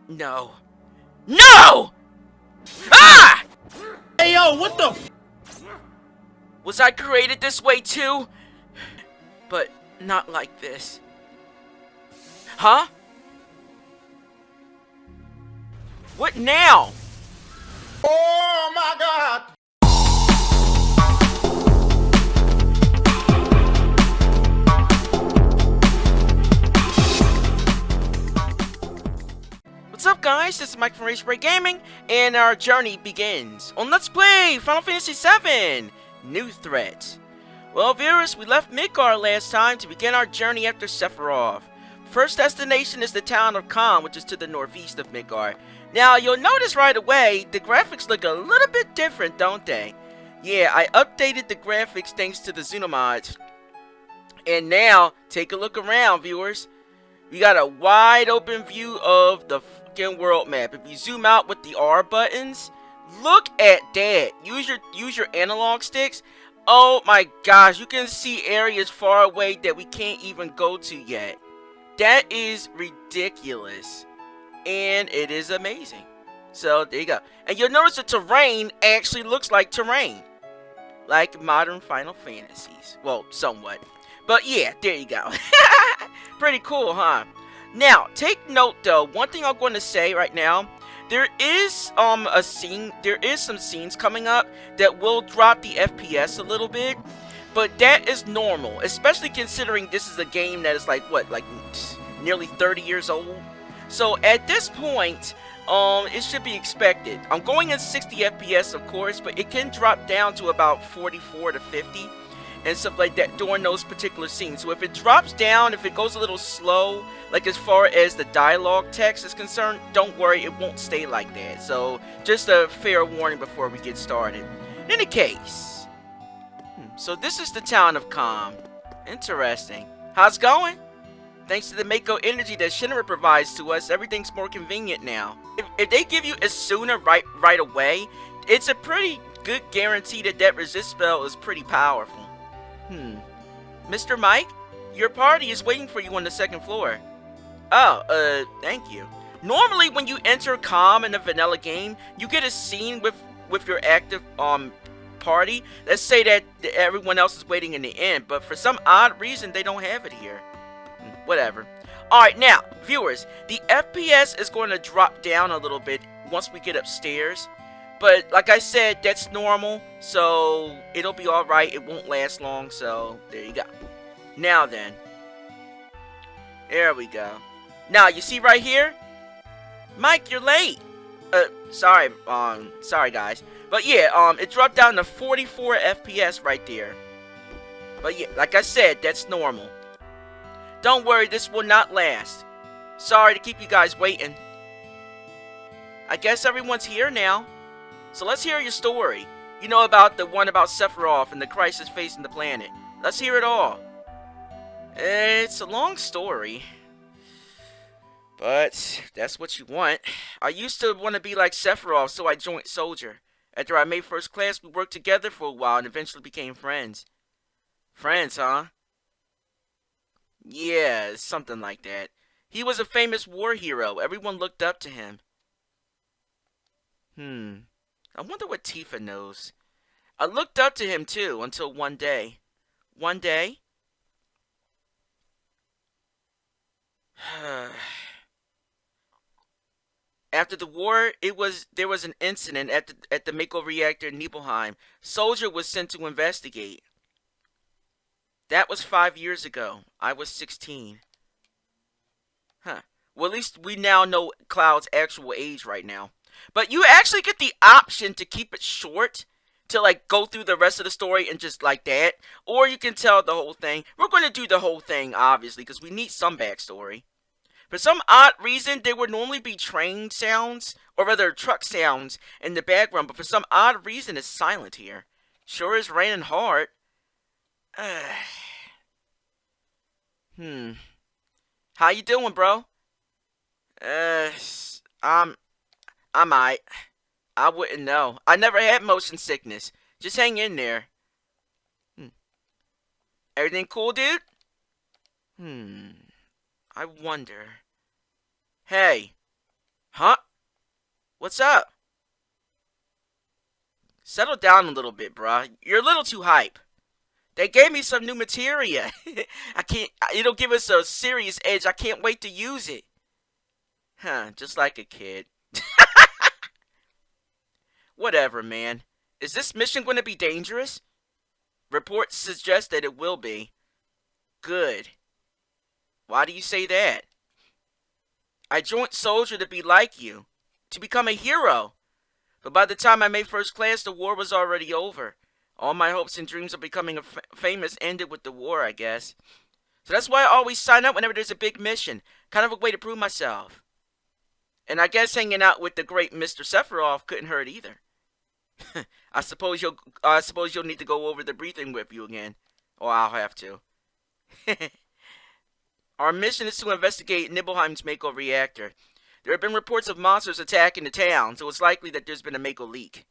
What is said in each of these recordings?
No. No! Ah! Hey, yo, what the f- Was I created this way too? But not like this. Huh? What now? Oh my god! What's up, guys? This is Mike from ragebreak Gaming, and our journey begins on Let's Play Final Fantasy VII New Threat. Well, viewers, we left Midgar last time to begin our journey after Sephiroth. First destination is the town of Kalm, which is to the northeast of Midgar. Now, you'll notice right away, the graphics look a little bit different, don't they? Yeah, I updated the graphics thanks to the Zunomods. And now, take a look around, viewers. We got a wide open view of the fucking world map. If you zoom out with the R buttons, look at that. Use your analog sticks. Oh my gosh, you can see areas far away that we can't even go to yet. That is ridiculous. And it is amazing. So there you go. And you'll notice the terrain actually looks like terrain. Like modern Final Fantasies. Well, somewhat. But yeah, there you go. Pretty cool, huh? Now, take note though, one thing I'm going to say right now, there is some scenes coming up that will drop the FPS a little bit, but that is normal, especially considering this is a game that is like nearly 30 years old. So at this point, it should be expected. I'm going at 60 FPS, of course, but it can drop down to about 44 to 50 and stuff like that during those particular scenes. So if it drops down, if it goes a little slow, like as far as the dialogue text is concerned, don't worry, it won't stay like that. So just a fair warning before we get started. In any case, so this is the town of Kalm. Interesting. How's it going? Thanks to the Mako energy that Shinra provides to us, everything's more convenient now. If they give you Asuna right away, it's a pretty good guarantee that that resist spell is pretty powerful. Mr. Mike, your party is waiting for you on the second floor. Oh, thank you. Normally when you enter Kalm in a vanilla game, you get a scene with your active party. Let's say that everyone else is waiting in the end, but for some odd reason they don't have it here. Whatever. Alright, now, viewers, the FPS is going to drop down a little bit once we get upstairs. But, like I said, that's normal, so it'll be alright. It won't last long, so there you go. Now then. There we go. Now, you see right here? Mike, you're late. Sorry guys. But yeah, it dropped down to 44 FPS right there. But yeah, like I said, that's normal. Don't worry, this will not last. Sorry to keep you guys waiting. I guess everyone's here now. So let's hear your story. You know about the one about Sephiroth and the crisis facing the planet. Let's hear it all. It's a long story. But that's what you want. I used to want to be like Sephiroth, so I joined Soldier. After I made first class, we worked together for a while and eventually became friends. Friends, huh? Yeah, something like that. He was a famous war hero. Everyone looked up to him. I wonder what Tifa knows. I looked up to him too, until one day. One day? After the war, there was an incident at the Mako reactor in Nibelheim. Soldier was sent to investigate. That was 5 years ago. I was 16. Well, at least we now know Cloud's actual age right now. But you actually get the option to keep it short, to like go through the rest of the story and just like that. Or you can tell the whole thing. We're going to do the whole thing, obviously, because we need some backstory. For some odd reason, there would normally be train sounds, or rather truck sounds, in the background. But for some odd reason, it's silent here. Sure is raining hard. How you doing, bro? I'm alright. I wouldn't know. I never had motion sickness. Just hang in there. Everything cool, dude? I wonder. Hey. Huh? What's up? Settle down a little bit, bruh. You're a little too hype. They gave me some new materia. I can't. It'll give us a serious edge. I can't wait to use it. Huh, just like a kid. Whatever, man. Is this mission going to be dangerous? Reports suggest that it will be. Good. Why do you say that? I joined Soldier to be like you. To become a hero. But by the time I made first class, the war was already over. All my hopes and dreams of becoming famous ended with the war, I guess. So that's why I always sign up whenever there's a big mission. Kind of a way to prove myself. And I guess hanging out with the great Mr. Sephiroth couldn't hurt either. I suppose you'll need to go over the briefing with you again. Or I'll have to. Our mission is to investigate Nibelheim's Mako reactor. There have been reports of monsters attacking the town, so it's likely that there's been a Mako leak.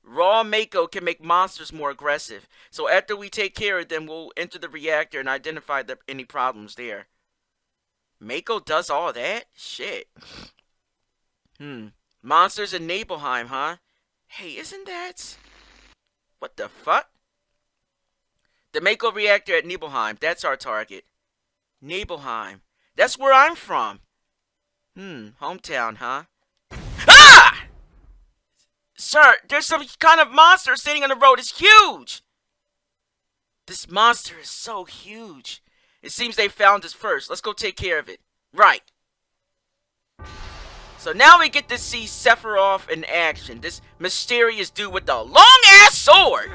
Raw Mako can make monsters more aggressive, so after we take care of them, we'll enter the reactor and identify any problems there. Mako does all that? Shit. Monsters in Nibelheim, huh? Hey, isn't that... What the fuck? The Mako reactor at Nibelheim, that's our target. Nibelheim. That's where I'm from. Hometown, huh? Ah! Sir, there's some kind of monster standing on the road. It's huge! This monster is so huge. It seems they found us first. Let's go take care of it. Right. So now we get to see Sephiroth in action. This mysterious dude with the long-ass sword.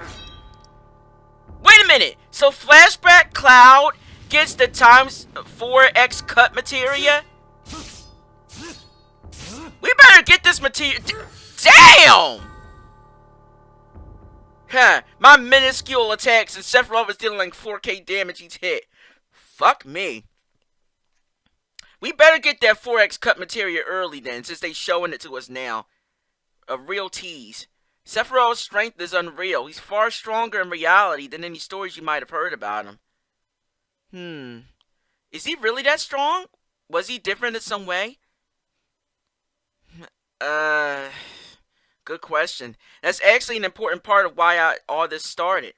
Wait a minute. So Flashback Cloud gets the times 4x cut materia? We better get this material. Damn! Huh, my minuscule attacks and Sephiroth is dealing like 4k damage each hit. Fuck me. We better get that 4x cut materia early then, since they showing it to us now. A real tease. Sephiroth's strength is unreal. He's far stronger in reality than any stories you might have heard about him. Is he really that strong? Was he different in some way? Good question. That's actually an important part of why all this started.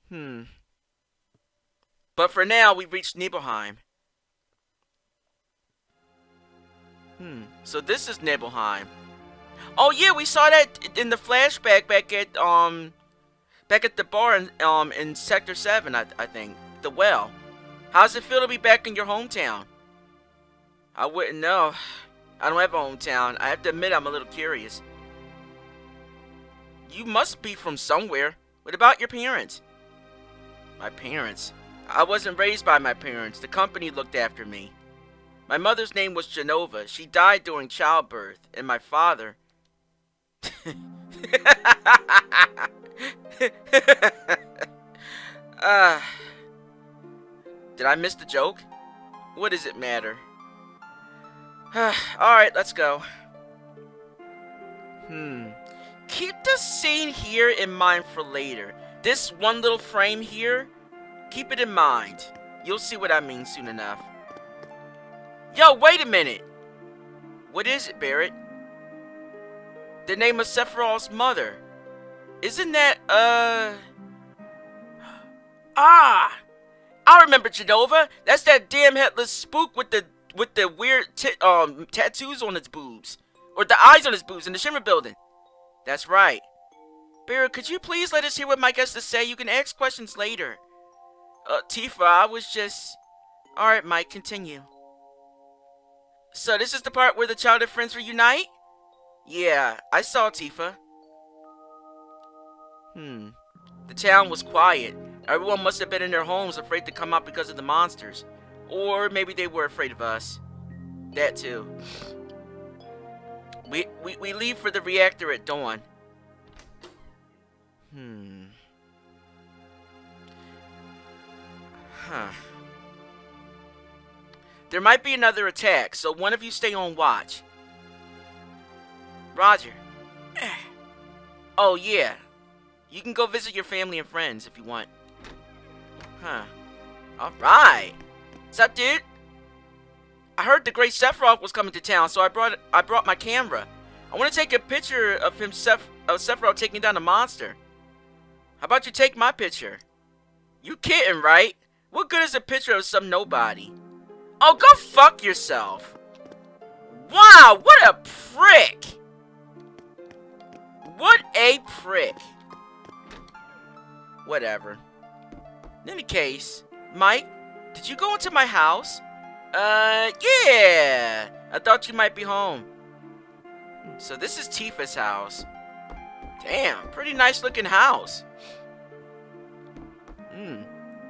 But for now, we've reached Nibelheim. So this is Nibelheim. Oh yeah, we saw that in the flashback back at the bar in Sector 7, I think. The well. How's it feel to be back in your hometown? I wouldn't know. I don't have a hometown. I have to admit I'm a little curious. You must be from somewhere. What about your parents? My parents? I wasn't raised by my parents. The company looked after me. My mother's name was Jenova. She died during childbirth. And my father... Did I miss the joke? What does it matter? Alright, let's go. Keep the scene here in mind for later. This one little frame here, keep it in mind. You'll see what I mean soon enough. Yo, wait a minute. What is it, Barrett? The name of Sephiroth's mother. Isn't that, I remember Jenova. That's that damn headless spook with the weird tattoos on its boobs. Or the eyes on his boobs in the Shimmer building. That's right. Barrett, could you please let us hear what Mike has to say? You can ask questions later. Tifa, I was just... Alright, Mike, continue. So this is the part where the childhood friends reunite? Yeah, I saw Tifa. The town was quiet. Everyone must have been in their homes afraid to come out because of the monsters. Or maybe they were afraid of us. That too. We leave for the reactor at dawn. There might be another attack, so one of you stay on watch. Roger. Oh yeah. You can go visit your family and friends if you want. Alright. What's up, dude? I heard the great Sephiroth was coming to town, so I brought my camera. I want to take a picture of Sephiroth taking down a monster. How about you take my picture? You kidding, right? What good is a picture of some nobody? Oh, go fuck yourself. Wow, what a prick. What a prick. Whatever. In any case, Mike, did you go into my house? Yeah. I thought you might be home. So this is Tifa's house. Damn, pretty nice looking house.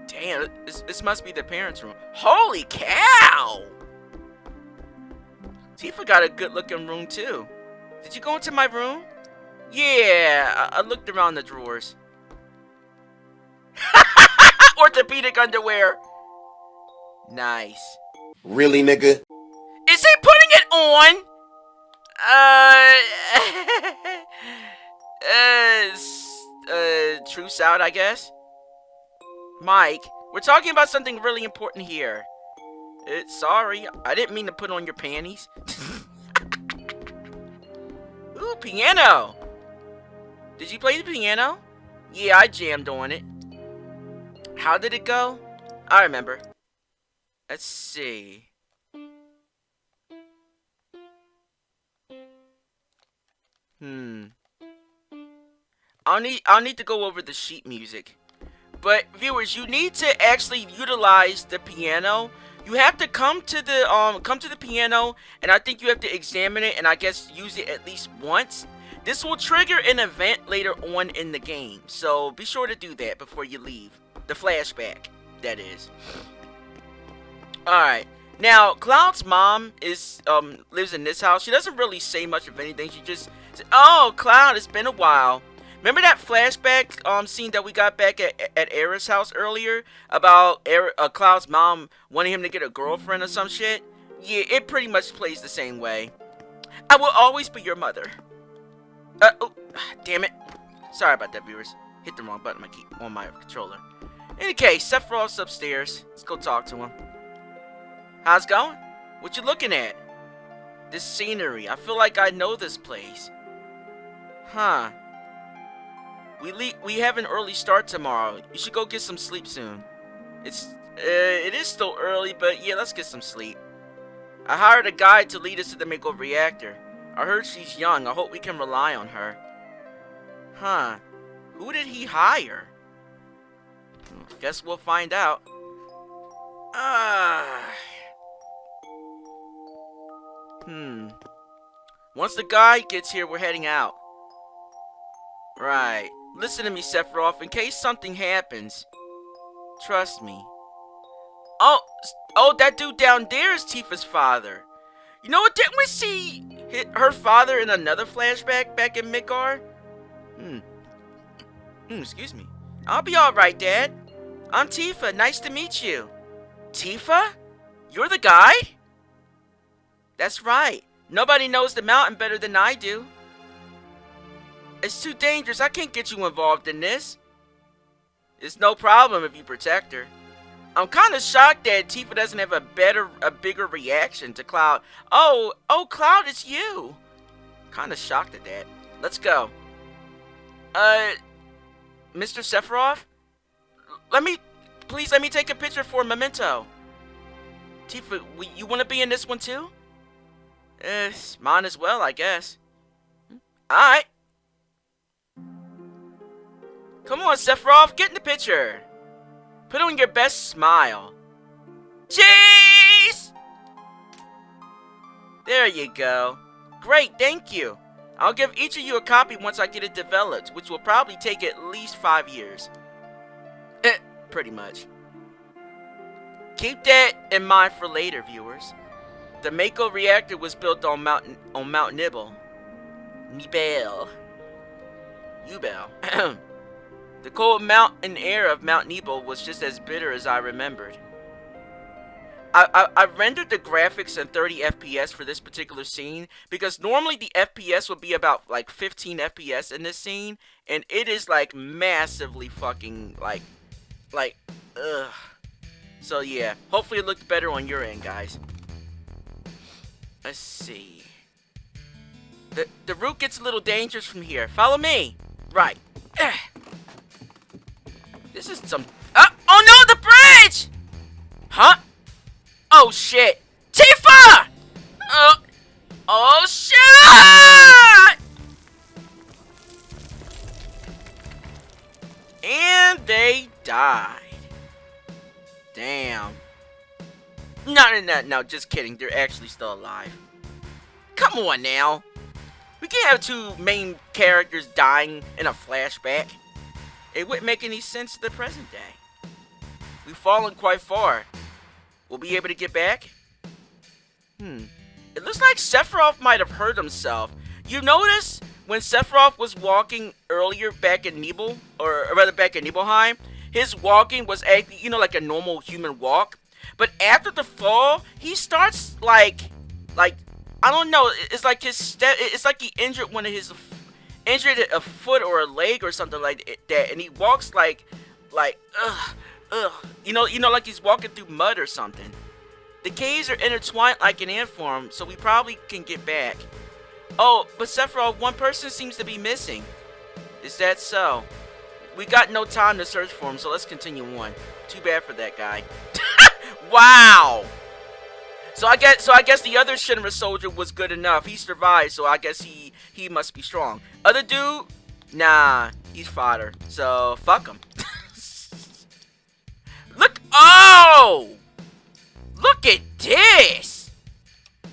Damn, this must be the parents' room. Holy cow! Tifa got a good looking room too. Did you go into my room? Yeah, I looked around the drawers. Orthopedic underwear. Nice. Really, nigga? Is he putting it on? Truce out, I guess. Mike, we're talking about something really important here. Sorry, I didn't mean to put on your panties. Ooh, piano. Did you play the piano? Yeah, I jammed on it. How did it go? I remember. Let's see. I'll need to go over the sheet music. But viewers, you need to actually utilize the piano. You have to come to the piano, and I think you have to examine it and I guess use it at least once. This will trigger an event later on in the game, so be sure to do that before you leave. The flashback, that is. Alright, now Cloud's mom lives in this house. She doesn't really say much of anything. She just says, "Oh, Cloud, it's been a while." Remember that flashback scene that we got back at Aerith's house earlier about Cloud's mom wanting him to get a girlfriend or some shit? Yeah, it pretty much plays the same way. I will always be your mother. Oh, damn it. Sorry about that, viewers. Hit the wrong button on my controller. In any case, Sephiroth's upstairs. Let's go talk to him. How's it going? What you looking at? This scenery. I feel like I know this place. Huh. We have an early start tomorrow. You should go get some sleep soon. It is still early, but yeah, let's get some sleep. I hired a guide to lead us to the Mako reactor. I heard she's young. I hope we can rely on her. Huh. Who did he hire? Guess we'll find out. Once the guide gets here, we're heading out. Right. Listen to me, Sephiroth, in case something happens. Trust me. Oh, that dude down there is Tifa's father. You know what? Didn't we see her father in another flashback back in Midgar? Excuse me. I'll be alright, Dad. I'm Tifa. Nice to meet you. Tifa? You're the guide? That's right. Nobody knows the mountain better than I do. It's too dangerous. I can't get you involved in this. It's no problem if you protect her. I'm kind of shocked that Tifa doesn't have a bigger reaction to Cloud. Oh, Cloud, it's you. Kind of shocked at that. Let's go. Mr. Sephiroth? Please let me take a picture for a memento. Tifa, you want to be in this one too? Mine as well, I guess. Alright. Come on, Sephiroth, get in the picture. Put on your best smile. Cheese! There you go. Great, thank you. I'll give each of you a copy once I get it developed, which will probably take at least 5 years. Pretty much. Keep that in mind for later, viewers. The Mako reactor was built on Mount Nibel. Nibel. The cold mountain air of Mount Nibel was just as bitter as I remembered. I rendered the graphics in 30 FPS for this particular scene because normally the FPS would be about like 15 FPS in this scene, and it is like massively fucking like ugh. So yeah, hopefully it looked better on your end, guys. Let's see. The route gets a little dangerous from here. Follow me. Right. This is some... oh no, the bridge! Huh? Oh shit. Tifa! Oh shit! And they died. Damn. No, just kidding. They're actually still alive. Come on now. We can't have two main characters dying in a flashback. It wouldn't make any sense to the present day. We've fallen quite far. We'll be able to get back? It looks like Sephiroth might have hurt himself. You notice when Sephiroth was walking earlier back in Nibel, or rather back in Nibelheim, his walking was actually, you know, like a normal human walk. But after the fall, he starts like I don't know. It's like his step. It's like he injured a foot or a leg or something like that, and he walks like you know, like he's walking through mud or something. The caves are intertwined like an ant farm, so we probably can get back. Oh, but Sephiroth, one person seems to be missing. Is that so? We got no time to search for him, so let's continue on. Too bad for that guy. Wow. So I guess the other Shinra soldier was good enough. He survived, so I guess he must be strong. Other dude, nah, he's fodder. So fuck him. Look at this.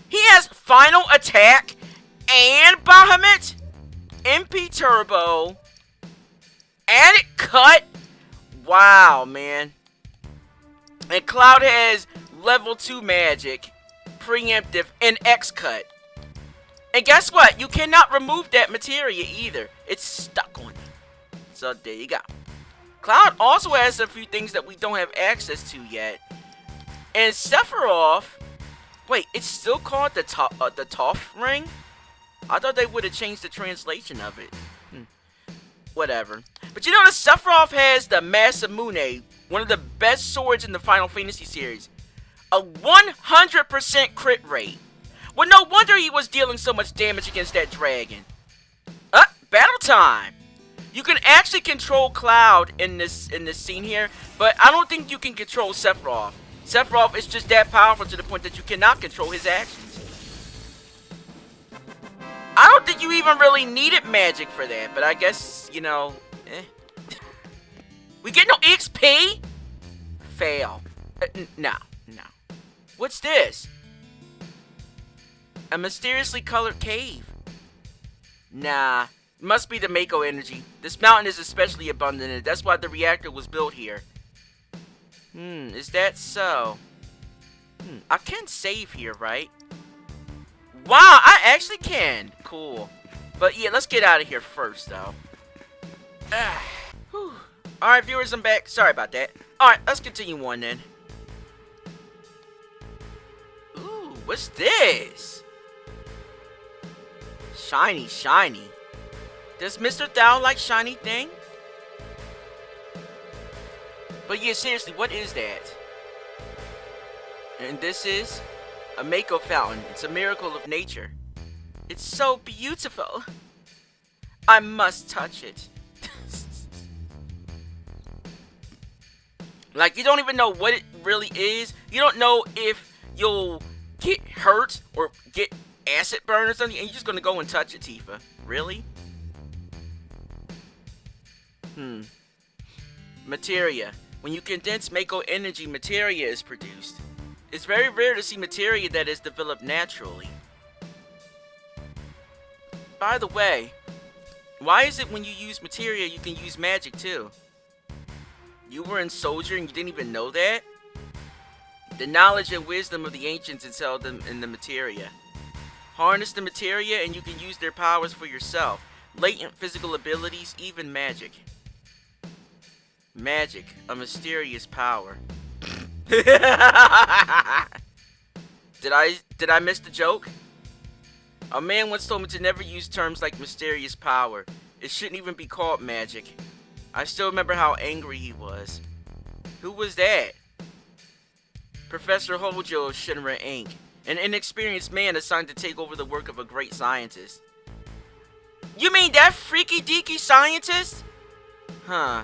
He has final attack and Bahamut, MP Turbo, and it cut. Wow, man. And Cloud has level 2 magic, preemptive, and X-cut. And guess what? You cannot remove that materia either. It's stuck on you. So there you go. Cloud also has a few things that we don't have access to yet. And Sephiroth... Wait, it's still called the Toph ring? I thought they would have changed the translation of it. Whatever. But you know that Sephiroth has the Masamune, one of the best swords in the Final Fantasy series. A 100% crit rate. Well, no wonder he was dealing so much damage against that dragon. Battle time. You can actually control Cloud in this scene here, but I don't think you can control Sephiroth. Sephiroth is just that powerful to the point that you cannot control his actions. I don't think you even really needed magic for that, but I guess, you know, We get no XP? Fail. No. What's this? A mysteriously colored cave. Nah, must be the Mako energy. This mountain is especially abundant, and that's why the reactor was built here. Is that so? I can save here, right? Wow, I actually can. Cool. But yeah, let's get out of here first, though. Alright, viewers, I'm back. Sorry about that. Alright, let's continue on then. Ooh, what's this? Shiny. Does Mr. Thou like shiny thing? But yeah, seriously, what is that? And this is a Mako fountain. It's a miracle of nature. It's so beautiful. I must touch it. Like, you don't even know what it really is. You don't know if you'll get hurt or get acid burn or something, and you're just gonna go and touch it, Tifa. Really? Materia. When you condense Mako energy, materia is produced. It's very rare to see materia that is developed naturally. By the way, why is it when you use materia, you can use magic too? You were in Soldier and you didn't even know that? The knowledge and wisdom of the ancients is held in the materia. Harness the materia and you can use their powers for yourself. Latent physical abilities, even magic. Magic, a mysterious power. Did I miss the joke? A man once told me to never use terms like mysterious power. It shouldn't even be called magic. I still remember how angry he was. Who was that? Professor Hojo of Shinra Inc. an inexperienced man assigned to take over the work of a great scientist. You mean that freaky deaky scientist? Huh.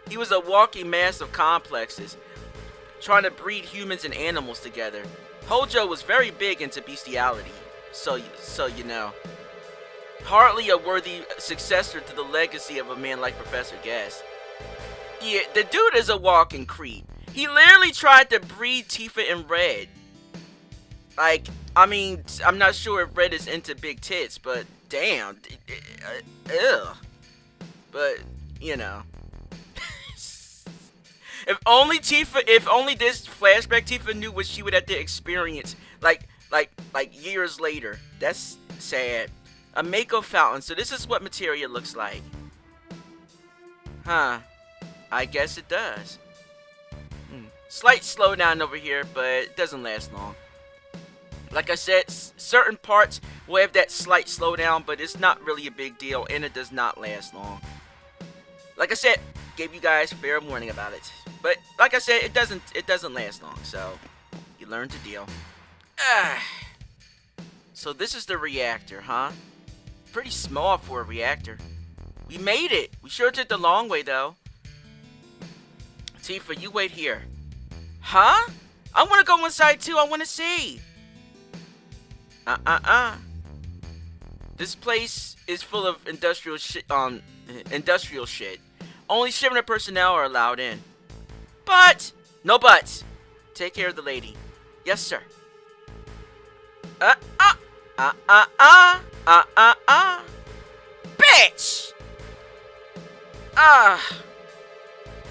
He was a walking mass of complexes, trying to breed humans and animals together. Hojo was very big into bestiality, so you know. Hardly a worthy successor to the legacy of a man like Professor Gas. Yeah, the dude is a walking creep. He literally tried to breed Tifa in Red. Like, I mean, I'm not sure if Red is into big tits, but damn. Ugh. But, you know. If only this flashback Tifa knew what she would have to experience, like years later. That's sad. A Mako fountain. So this is what materia looks like. Huh. I guess it does. Slight slowdown over here, but it doesn't last long. Like I said, certain parts will have that slight slowdown, but it's not really a big deal, and it does not last long. Like I said, gave you guys fair warning about it. But like I said, it doesn't last long, so you learn to deal. So this is the reactor, huh? Pretty small for a reactor. We made it. We sure took the long way, though. Tifa, you wait here. Huh? I want to go inside, too. I want to see. This place is full of industrial shit. Only shipment personnel are allowed in. But! No buts. Take care of the lady. Yes, sir. Bitch!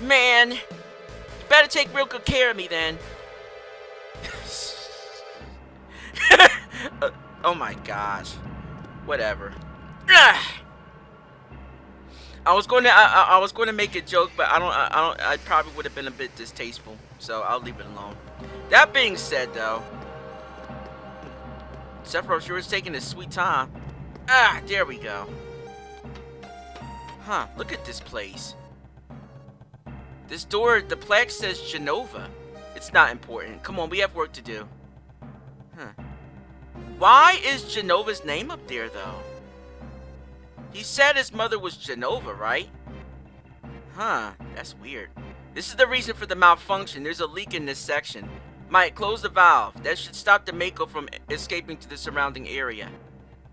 Man. You better take real good care of me then. Oh my gosh. Whatever. I was going to make a joke, but I probably would have been a bit distasteful, so I'll leave it alone. That being said, though, Sephiroth sure is taking his sweet time. There we go. Huh, look at this place. This door, the plaque says Jenova. It's not important. Come on, we have work to do. Huh. Why is Jenova's name up there, though? He said his mother was Jenova, right? Huh, that's weird. This is the reason for the malfunction. There's a leak in this section. Might close the valve. That should stop the Mako from escaping to the surrounding area.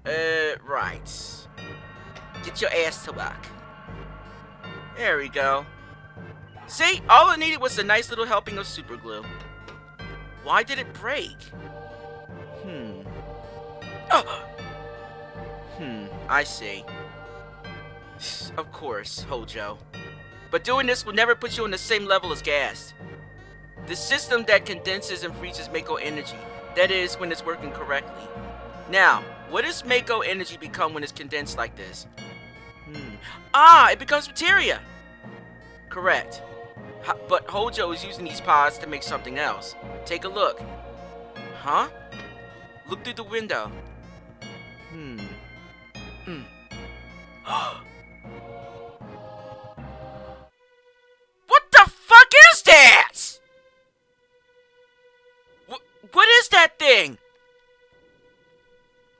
Right. Get your ass to work. There we go. See, all it needed was a nice little helping of super glue. Why did it break? I see. Of course, Hojo. But doing this will never put you on the same level as Gas. The system that condenses and freezes Mako energy. That is, when it's working correctly. Now, what does Mako energy become when it's condensed like this? It becomes materia! Correct. But Hojo is using these pods to make something else. Take a look. Huh? Look through the window. What the fuck is that? What is that thing?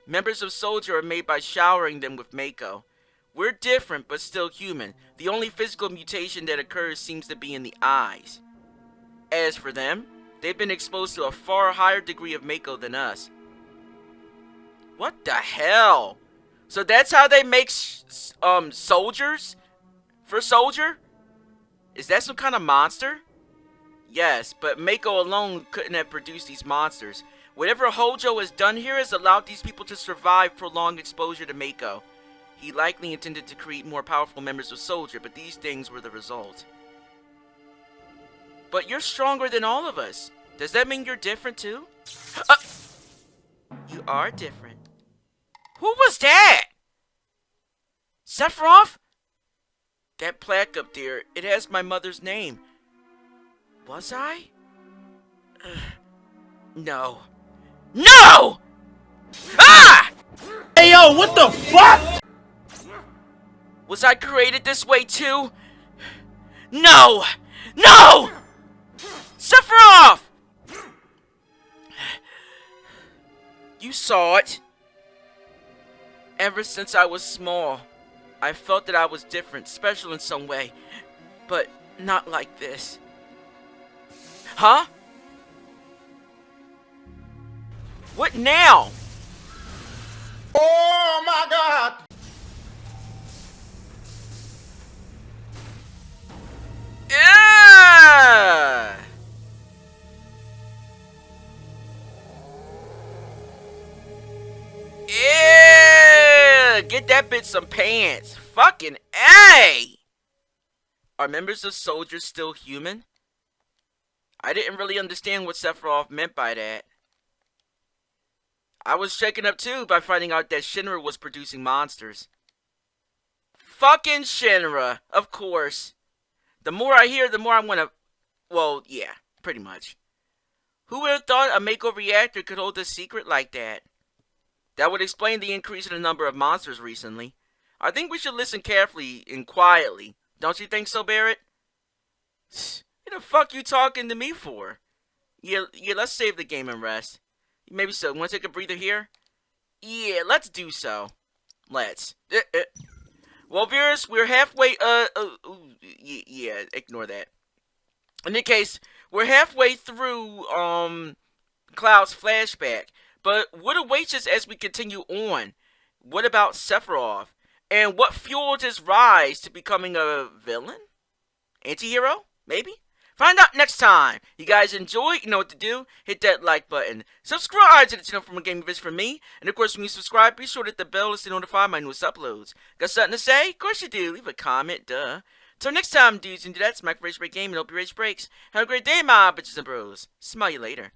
Members of Soldier are made by showering them with Mako. We're different, but still human. The only physical mutation that occurs seems to be in the eyes. As for them, they've been exposed to a far higher degree of Mako than us. What the hell? So that's how they make soldiers? For Soldier? Is that some kind of monster? Yes, but Mako alone couldn't have produced these monsters. Whatever Hojo has done here has allowed these people to survive prolonged exposure to Mako. He likely intended to create more powerful members of Soldier, but these things were the result. But you're stronger than all of us. Does that mean you're different too? You are different. Who was that? Sephiroth? That plaque up there, it has my mother's name. Was I? No. No! Ah! Hey, yo, what the fuck? Was I created this way too? No! No! Sephiroth! You saw it. Ever since I was small, I felt that I was different, special in some way, but not like this. Huh? What now? Oh my God! Yeah! Yeah! Get that bitch some pants. Fucking A! Are members of soldiers still human? I didn't really understand what Sephiroth meant by that. I was shaken up too by finding out that Shinra was producing monsters. Fucking Shinra, of course. The more I hear, the more I want to... Well, yeah, pretty much. Who would have thought a makeover reactor could hold a secret like that? That would explain the increase in the number of monsters recently. I think we should listen carefully and quietly. Don't you think so, Barrett? What the fuck you talking to me for? Yeah, let's save the game and rest. Maybe so. Want to take a breather here? Yeah, let's do so. Let's. Well, viewers, we're halfway, yeah, ignore that. In any case, we're halfway through, Cloud's flashback. But what awaits us as we continue on? What about Sephiroth? And what fueled his rise to becoming a villain? Anti-hero? Maybe? Find out next time. You guys enjoy? You know what to do. Hit that like button. Subscribe to the channel for more gaming videos from me. And of course, when you subscribe, be sure to hit the bell to stay notified my newest uploads. Got something to say? Of course you do. Leave a comment, duh. Till next time, dudes and dudettes, Mike from Ragebreak Gaming. Hope your rage breaks. Have a great day, my bitches and bros. Smell you later.